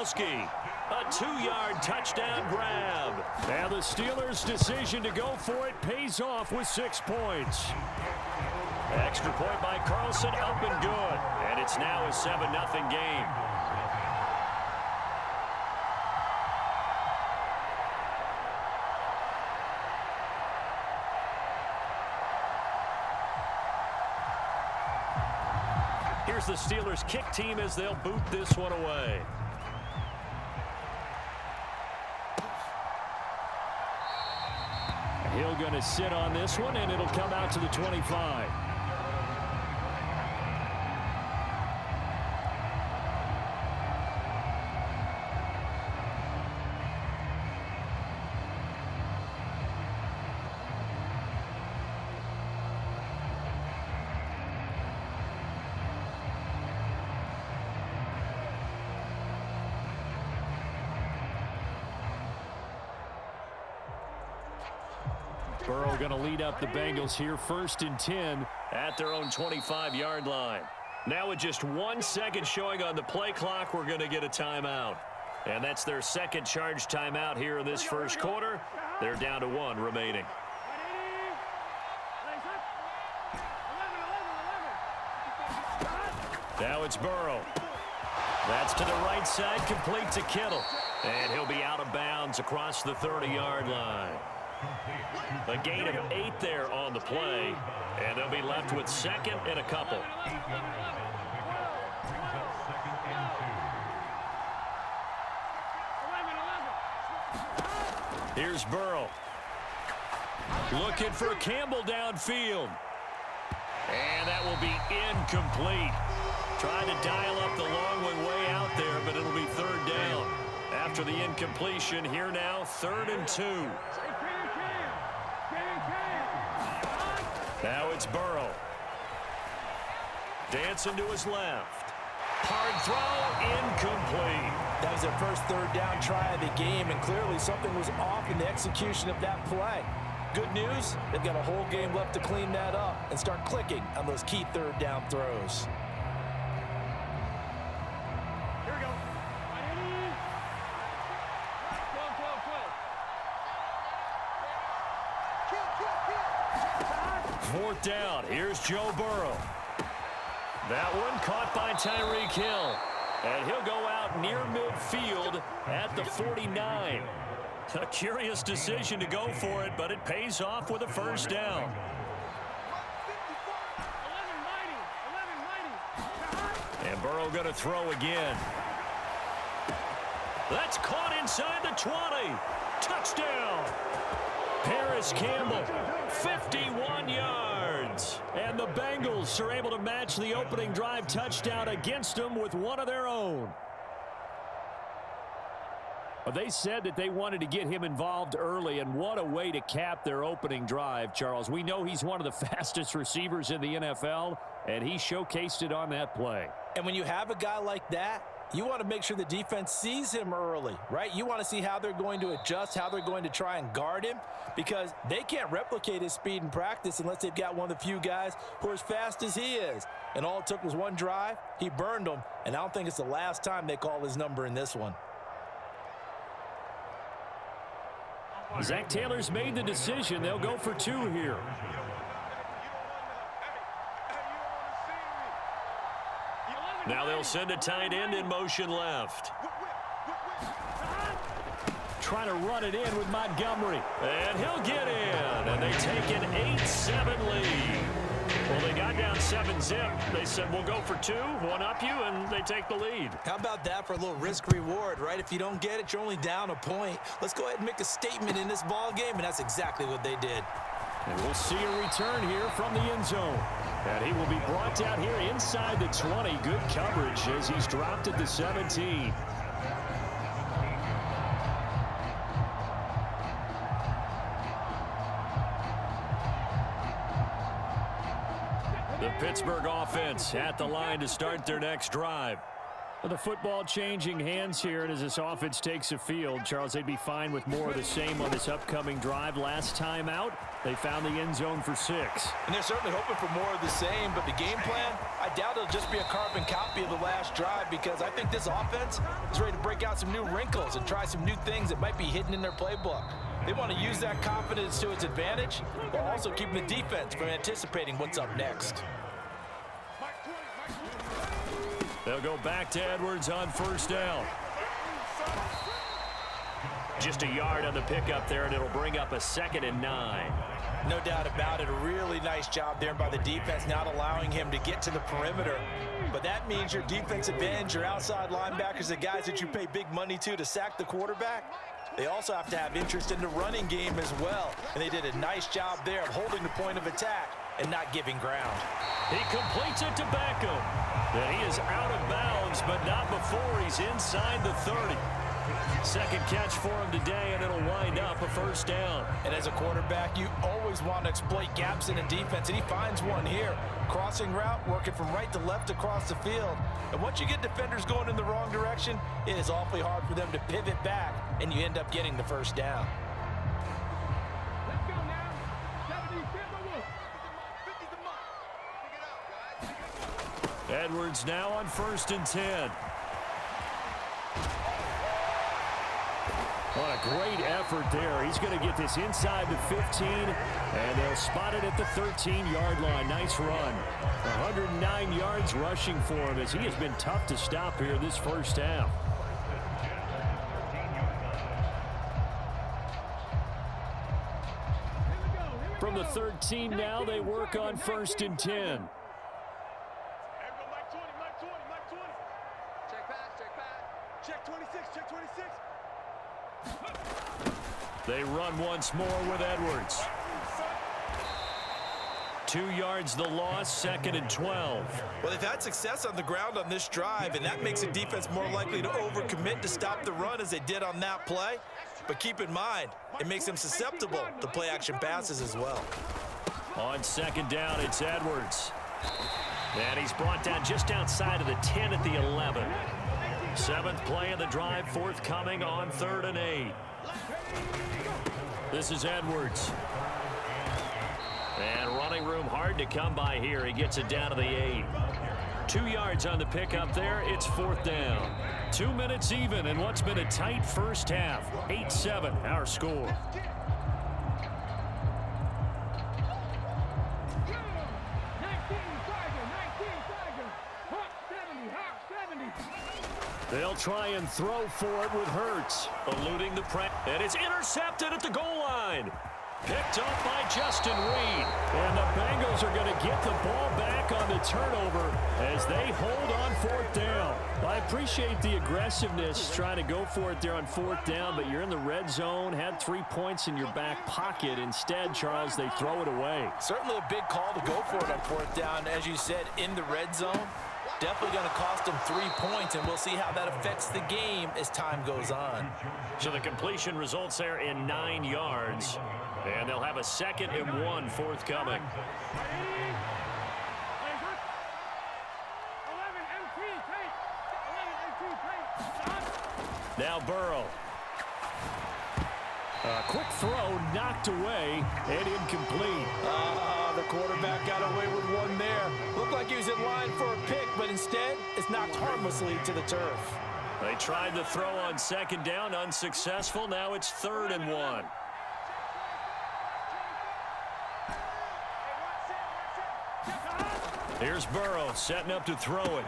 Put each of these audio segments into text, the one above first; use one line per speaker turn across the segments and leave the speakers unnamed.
Gronkowski. A 2-yard touchdown grab.
And the Steelers' decision to go for it pays off with 6 points.
Extra point by Carlson, up and good. And it's now a 7-0 game. Here's the Steelers' kick team as they'll boot this one away.
Hill going to sit on this one, and it'll come out to the 25. Burrow going to lead up the Bengals here, 1st and 10
at their own 25-yard line. Now with just 1 second showing on the play clock, we're going to get a timeout. And that's their second charge timeout here in this first quarter. They're down to 1 remaining. Now it's Burrow. That's to the right side, complete to Kittle. And he'll be out of bounds across the 30-yard line. A gain of 8 there on the play, and they'll be left with 2nd and a couple. Here's Burrow. Looking for Campbell downfield. And that will be incomplete. Trying to dial up the long one way out there, but it'll be 3rd down. After the incompletion, here now, 3rd and 2. Now it's Burrow. Dancing to his left. Hard throw, incomplete.
That was their first 3rd down try of the game, and clearly something was off in the execution of that play. Good news, they've got a whole game left to clean that up and start clicking on those key 3rd down throws.
Here we go.
4th down. Here's Joe Burrow. That one caught by Tyreek Hill. And he'll go out near midfield at the 49. A curious decision to go for it, but it pays off with a 1st down. And Burrow going to throw again. That's caught inside the 20. Touchdown. Paris Campbell, 51 yards.
And the Bengals are able to match the opening drive touchdown against them with one of their own. They said that they wanted to get him involved early, and what a way to cap their opening drive, Charles. We know he's one of the fastest receivers in the NFL, and he showcased it on that play.
And when you have a guy like that, you want to make sure the defense sees him early, right? You want to see how they're going to adjust, how they're going to try and guard him, because they can't replicate his speed in practice unless they've got one of the few guys who are as fast as he is. And all it took was one drive. He burned them, and I don't think it's the last time they call his number in this one.
Zach Taylor's made the decision. They'll go for 2 here.
Now they'll send a tight end in motion left.
Trying to run it in with Montgomery.
And he'll get in. And they take an 8-7 lead. Well, they got down 7-zip. They said, we'll go for 2, one up you, and they take the lead.
How about that for a little risk-reward, right? If you don't get it, you're only down a point. Let's go ahead and make a statement in this ball game, and that's exactly what they did.
And we'll see a return here from the end zone. And he will be brought down here inside the 20. Good coverage as he's dropped at the 17. The Pittsburgh offense at the line to start their next drive. Well, the football changing hands here, and as this offense takes the field, Charles, they'd be fine with more of the same on this upcoming drive. Last time out, they found the end zone for 6.
And they're certainly hoping for more of the same, but the game plan, I doubt it'll just be a carbon copy of the last drive, because I think this offense is ready to break out some new wrinkles and try some new things that might be hidden in their playbook. They want to use that confidence to its advantage, while also keeping the defense from anticipating what's up next.
They'll go back to Edwards on first down. Just a yard on the pickup there, and it'll bring up a 2nd and 9.
No doubt about it. A really nice job there by the defense, not allowing him to get to the perimeter. But that means your defensive ends, your outside linebackers, the guys that you pay big money to sack the quarterback, they also have to have interest in the running game as well. And they did a nice job there of holding the point of attack and not giving ground.
He completes it to Beckham. And he is out of bounds, but not before he's inside the 30. Second catch for him today, and it'll wind up a first down.
And as a quarterback, you always want to exploit gaps in a defense, and he finds one here. Crossing route, working from right to left across the field. And once you get defenders going in the wrong direction, it is awfully hard for them to pivot back, and you end up getting the first down.
Edwards now on 1st and 10. What a great effort there. He's going to get this inside the 15, and they'll spot it at the 13-yard line. Nice run. 109 yards rushing for him, as he has been tough to stop here this first half. From the 13 now, they work on 1st and 10.
Check 26, check 26.
They run once more with Edwards. 2 yards the loss, 2nd and 12.
Well, they've had success on the ground on this drive, and that makes the defense more likely to overcommit to stop the run as they did on that play. But keep in mind, it makes them susceptible to play-action passes as well.
On 2nd down, it's Edwards. And he's brought down just outside of the 10 at the 11. 7th play of the drive, forthcoming on 3rd and 8. This is Edwards. And running room hard to come by here. He gets it down to the 8. 2 yards on the pickup there. It's 4th down. 2 minutes even in what's been a tight first half. 8-7 our score. They'll try and throw for it with Hurts. Eluding the press. And it's intercepted at the goal line. Picked up by Justin Reed. And the Bengals are going to get the ball back on the turnover as they hold on 4th down. I appreciate the aggressiveness trying to go for it there on 4th down, but you're in the red zone, had 3 points in your back pocket. Instead, Charles, they throw it away.
Certainly a big call to go for it on 4th down, as you said, in the red zone. Definitely going to cost them 3 points, and we'll see how that affects the game as time goes on.
So the completion results there in 9 yards, and they'll have a 2nd and 1 forthcoming. Now Burrow. A quick throw knocked away and incomplete.
The quarterback got away with one there. Looked like he was in line for a pick, but instead it's knocked harmlessly to the turf.
They tried the throw on 2nd down, unsuccessful. Now it's 3rd and 1. Here's Burrow setting up to throw it.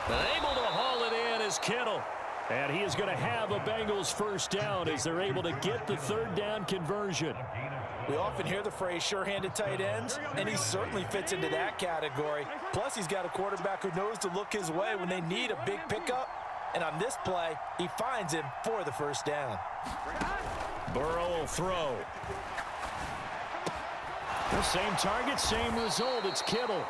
Able to haul it in is Kittle. And he is going to have a Bengals first down as they're able to get the 3rd down conversion.
We often hear the phrase sure-handed tight ends, and he certainly fits into that category. Plus, he's got a quarterback who knows to look his way when they need a big pickup. And on this play, he finds him for the first down.
Burrow will throw. The same target, same result. It's Kittle.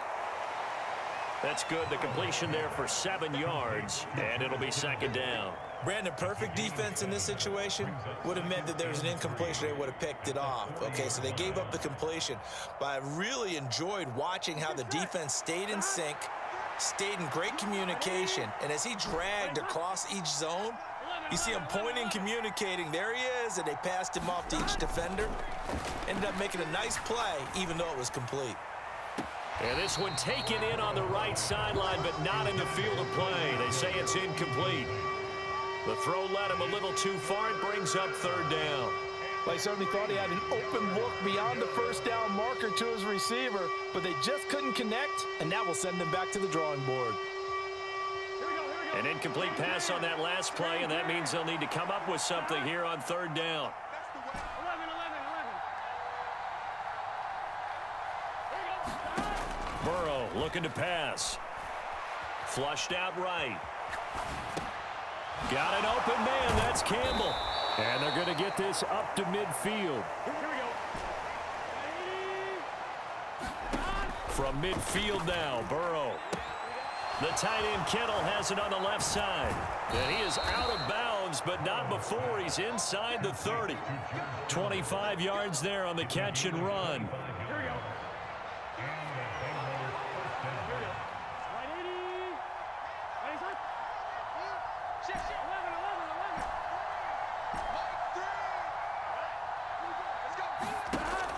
That's good. The completion there for 7 yards, and it'll be 2nd down.
Brandon, perfect defense in this situation would have meant that there was an incompletion. They would have picked it off. Okay, so they gave up the completion. But I really enjoyed watching how the defense stayed in sync, stayed in great communication, and as he dragged across each zone, you see him pointing, communicating. There he is, and they passed him off to each defender. Ended up making a nice play, even though it was complete.
And this one taken in on the right sideline, but not in the field of play. They say it's incomplete. The throw led him a little too far. It brings up third down.
Well, he certainly thought he had an open look beyond the first down marker to his receiver, but they just couldn't connect, and that will send them back to the drawing board.
An incomplete pass on that last play, and that means they'll need to come up with something here on third down. Burrow looking to pass. Flushed out right. Got an open man. That's Campbell. And they're going to get this up to midfield. From midfield now, Burrow. The tight end Kittle has it on the left side. And he is out of bounds, but not before he's inside the 30. 25 yards there on the catch and run.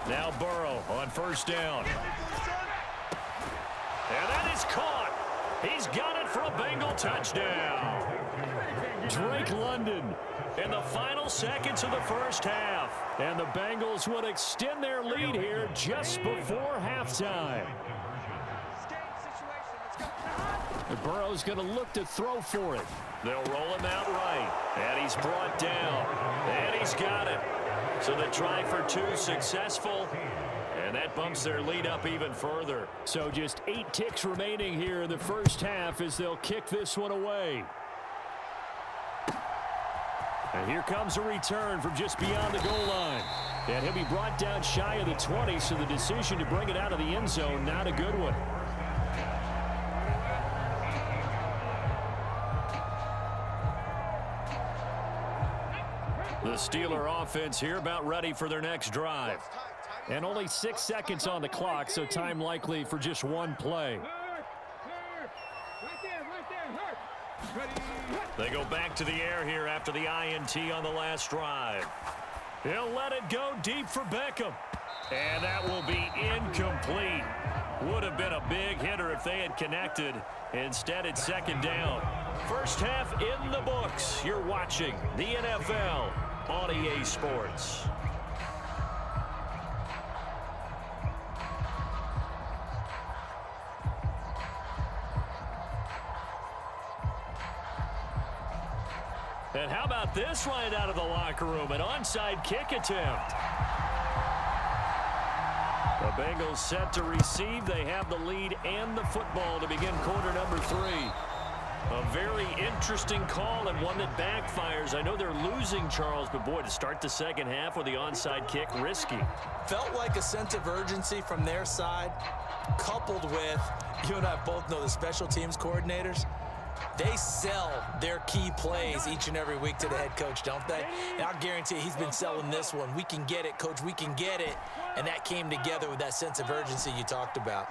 Now Burrow on first down. And that is caught. He's got it for a Bengal touchdown. Drake London in the final seconds of the first half. And the Bengals would extend their lead here just before halftime. And Burrow's going to look to throw for it. They'll roll him out right. And he's brought down. And he's got it. So the try for two successful. And that bumps their lead up even further. So just 8 ticks remaining here in the first half as they'll kick this one away. And here comes a return from just beyond the goal line. And he'll be brought down shy of the 20, so the decision to bring it out of the end zone, not a good one. The Steeler offense here about ready for their next drive. And only 6 seconds on the clock, so time likely for just one play. They go back to the air here after the INT on the last drive. He'll let it go deep for Beckham. And that will be incomplete. Would have been a big hitter if they had connected. Instead, it's second down. First half in the books. You're watching the NFL on EA Sports. And how about this right out of the locker room? An onside kick attempt. The Bengals set to receive. They have the lead and the football to begin quarter number 3. A very interesting call and one that backfires. I know they're losing, Charles, but boy, to start the second half with the onside kick, risky.
Felt like a sense of urgency from their side, coupled with, you and I both know the special teams coordinators. They sell their key plays each and every week to the head coach, don't they? And I'll guarantee he's been selling this one. We can get it, coach, we can get it. And that came together with that sense of urgency you talked about.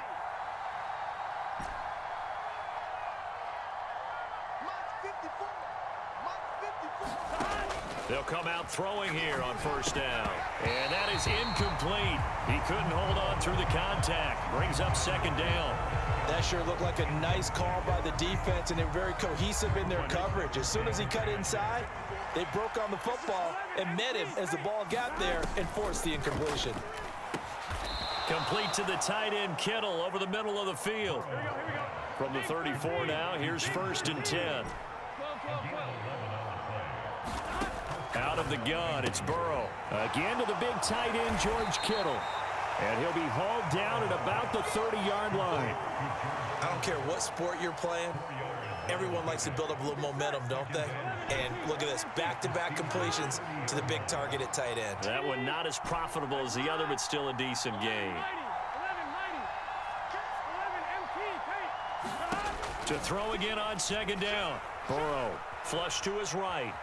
They'll come out throwing here on first down. And that is incomplete. He couldn't hold on through the contact. Brings up second down.
That sure looked like a nice call by the defense, and they were very cohesive in their coverage. As soon as he cut inside, they broke on the football and met him as the ball got there and forced the incompletion.
Complete to the tight end Kittle over the middle of the field. From the 34 now, here's first and 10. Out of the gun, it's Burrow. Again to the big tight end, George Kittle. And he'll be hauled down at about the 30-yard line.
I don't care what sport you're playing. Everyone likes to build up a little momentum, don't they? And look at this, back-to-back completions to the big target at tight end.
That one not as profitable as the other, but still a decent gain. To throw again on second down. Burrow, flush to his right.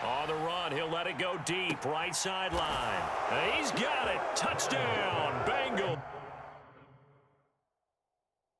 On the run, he'll let it go deep, right sideline. He's got it. Touchdown, Bengals.